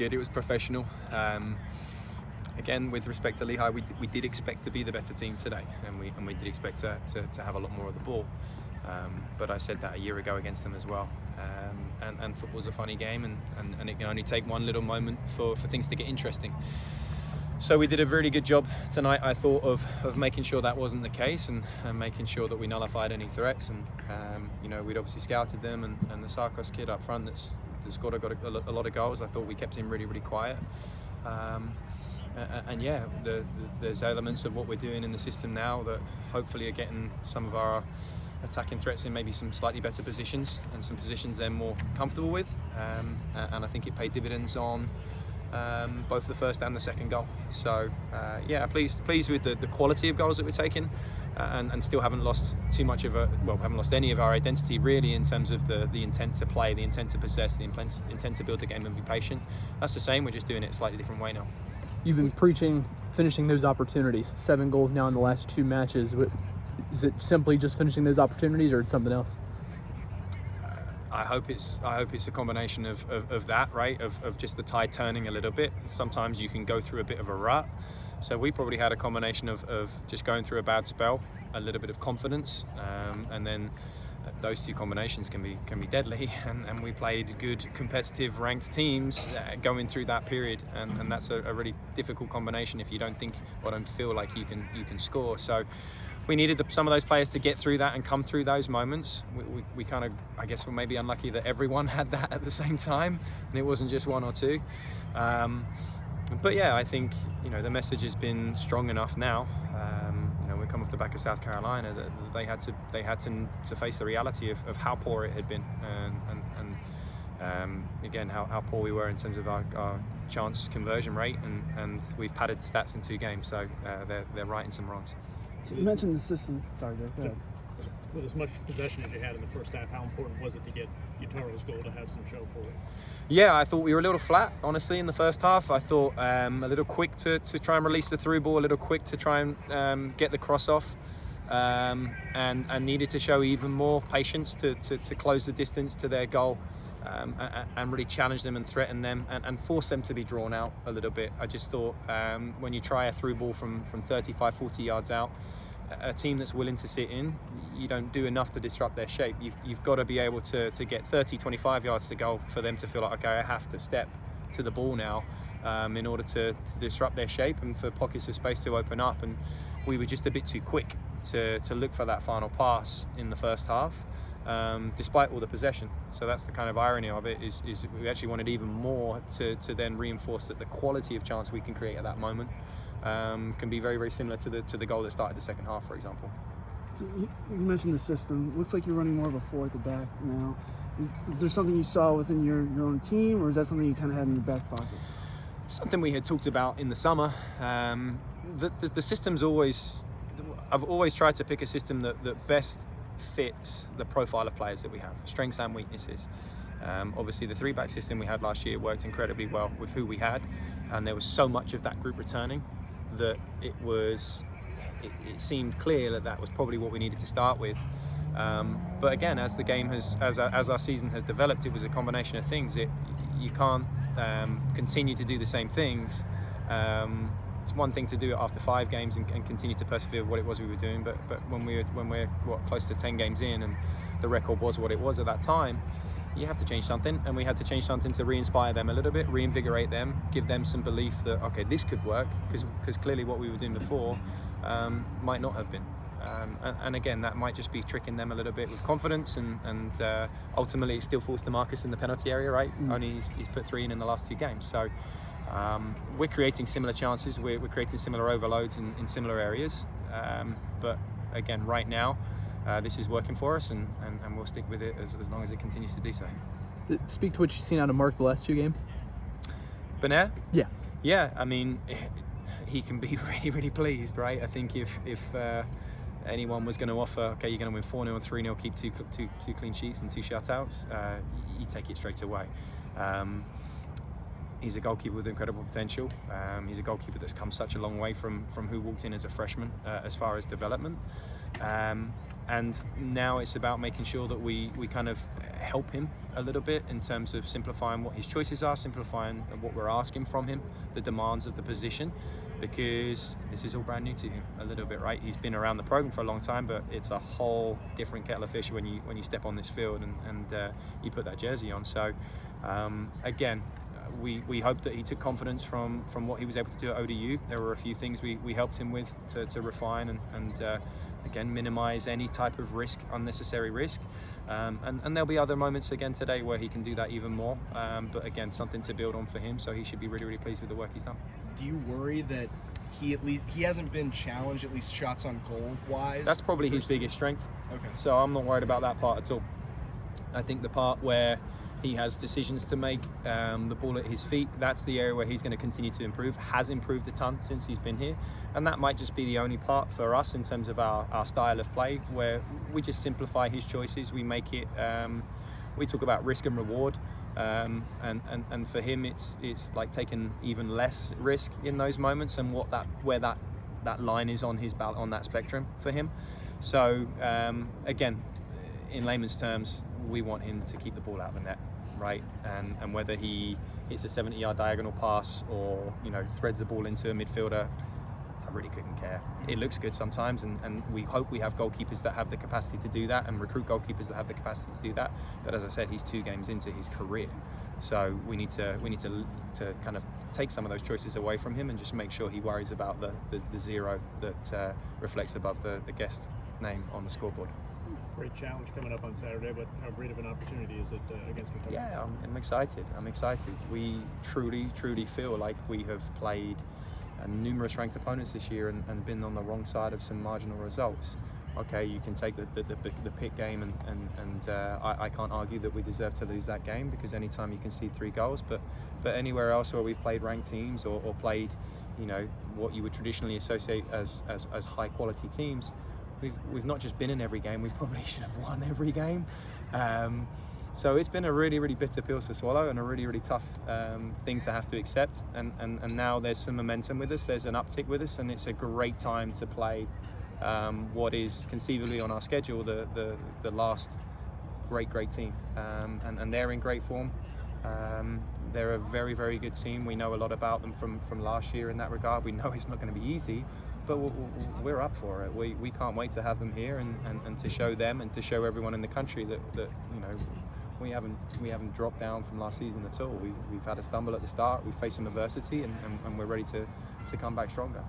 Good, it was professional. Again, with respect to Lehigh, we did expect to be the better team today, and we did expect to have a lot more of the ball. But I said that a year ago against them as well. And football's a funny game, and it can only take one little moment for things to get interesting. So we did a really good job tonight, I thought, of making sure that wasn't the case, and making sure that we nullified any threats. And we'd obviously scouted them, and the Sarkos kid up front that's got a lot of goals. I thought we kept him really, really quiet. And yeah, there's elements of what we're doing in the system now that hopefully are getting some of our attacking threats in maybe some slightly better positions, and some positions they're more comfortable with. And I think it paid dividends on both the first and the second goal. So yeah, pleased with the quality of goals that we're taking, and still haven't lost too much of haven't lost any of our identity really, in terms of the intent to play, the intent to possess, the intent to build the game and be patient. That's the same, we're just doing it a slightly different way now. You've been preaching finishing those opportunities. 7 goals now in the last 2 matches. Is it simply just finishing those opportunities, or it's something else? I hope it's a combination of that, right? Of just the tide turning a little bit. Sometimes you can go through a bit of a rut. So we probably had a combination of just going through a bad spell, a little bit of confidence, and then those two combinations can be deadly. And we played good, competitive, ranked teams going through that period, and that's a really difficult combination if you don't think or don't feel like you can score. So we needed some of those players to get through that and come through those moments. We kind of, I guess, were maybe unlucky that everyone had that at the same time, and it wasn't just one or two. But yeah, I think the message has been strong enough now. We come off the back of South Carolina that they had to face the reality of how poor it had been, and again how poor we were in terms of our chance conversion rate, and we've padded the stats in 2 games, so they're righting some wrongs. So you mentioned the system. Sorry, go ahead. With as much possession as you had in the first half, how important was it to get Utaro's goal to have some show for it? Yeah, I thought we were a little flat, honestly, in the first half. I thought a little quick to try and release the through ball, a little quick to try and get the cross off, and needed to show even more patience to close the distance to their goal, and really challenge them and threaten them, and force them to be drawn out a little bit. I just thought when you try a through ball from 35, 40 yards out, a team that's willing to sit in, you don't do enough to disrupt their shape. You've got to be able to get 30, 25 yards to go for them to feel like, okay, I have to step to the ball now in order to disrupt their shape and for pockets of space to open up. And we were just a bit too quick to look for that final pass in the first half, despite all the possession. So that's the kind of irony of it, is we actually wanted even more to then reinforce that the quality of chance we can create at that moment can be very, very similar to the goal that started the second half, for example. So you mentioned the system. Looks like you're running more of a 4 at the back now. Is there something you saw within your own team, or is that something you kind of had in your back pocket? Something we had talked about in the summer. The system's I've always tried to pick a system that best fits the profile of players that we have, strengths and weaknesses. Obviously the 3-back system we had last year worked incredibly well with who we had, and there was so much of that group returning that it seemed clear that was probably what we needed to start with. But again, as the game as our season has developed, it was a combination of things. You can't continue to do the same things. It's one thing to do it after 5 games and continue to persevere with what it was we were doing, but when we're close to 10 games in and the record was what it was at that time, you have to change something, and we had to change something to re-inspire them a little bit, reinvigorate them, give them some belief that, okay, this could work, because clearly what we were doing before might not have been. And again, that might just be tricking them a little bit with confidence, and ultimately it still falls to Marcus in the penalty area, right? Only he's put 3 in the last 2 games. So we're creating similar chances, we're creating similar overloads in similar areas, but again, right now, this is working for us, and we'll stick with it as long as it continues to do so. Speak to what you've seen out of Mark the last 2 games. Benair? Yeah. I mean, he can be really, really pleased, right? I think if anyone was going to offer, okay, you're going to win 4-0 and 3-0, keep two clean sheets and 2 shutouts, you take it straight away. He's a goalkeeper with incredible potential. He's a goalkeeper that's come such a long way from who walked in as a freshman as far as development. And now it's about making sure that we kind of help him a little bit in terms of simplifying what his choices are, simplifying what we're asking from him, the demands of the position, because this is all brand new to him a little bit, right? He's been around the program for a long time, but it's a whole different kettle of fish when you step on this field and you put that jersey on. So again, we hope that he took confidence from what he was able to do at ODU. There were a few things we helped him with to refine and again, minimize any type of risk, unnecessary risk. And there'll be other moments again today where he can do that even more. But again, something to build on for him. So he should be really, really pleased with the work he's done. Do you worry that he hasn't been challenged, at least shots on goal wise? That's probably his biggest strength. Okay. So I'm not worried about that part at all. I think the part where he has decisions to make, the ball at his feet, that's the area where he's going to continue to improve, has improved a ton since he's been here. And that might just be the only part for us in terms of our style of play, where we just simplify his choices. We make it, we talk about risk and reward. And for him, it's like taking even less risk in those moments and where that line is on on that spectrum for him. So again, in layman's terms, we want him to keep the ball out of the net, right? And whether he hits a 70-yard diagonal pass or threads the ball into a midfielder, I really couldn't care. It looks good sometimes, and we hope we have goalkeepers that have the capacity to do that and recruit goalkeepers that have the capacity to do that. But as I said, he's 2 games into his career, so we need to kind of take some of those choices away from him and just make sure he worries about the 0 that reflects above the guest name on the scoreboard. Great challenge coming up on Saturday, but how great of an opportunity is it against Kentucky? Yeah, I'm excited. We truly feel like we have played numerous ranked opponents this year and been on the wrong side of some marginal results. Okay, you can take the Pitt game and I can't argue that we deserve to lose that game, because anytime you concede 3 goals, but anywhere else where we've played ranked teams or played what you would traditionally associate as high quality teams, we've not just been in every game, we probably should have won every game. So it's been a really, really bitter pill to swallow and a really, really tough thing to have to accept. And now there's some momentum with us, there's an uptick with us, and it's a great time to play what is conceivably on our schedule the last great team. And they're in great form. They're a very, very good team. We know a lot about them from last year in that regard. We know it's not going to be easy, but we're up for it. We can't wait to have them here and to show them and to show everyone in the country that we haven't dropped down from last season at all. We've had a stumble at the start. We faced some adversity and we're ready to come back stronger.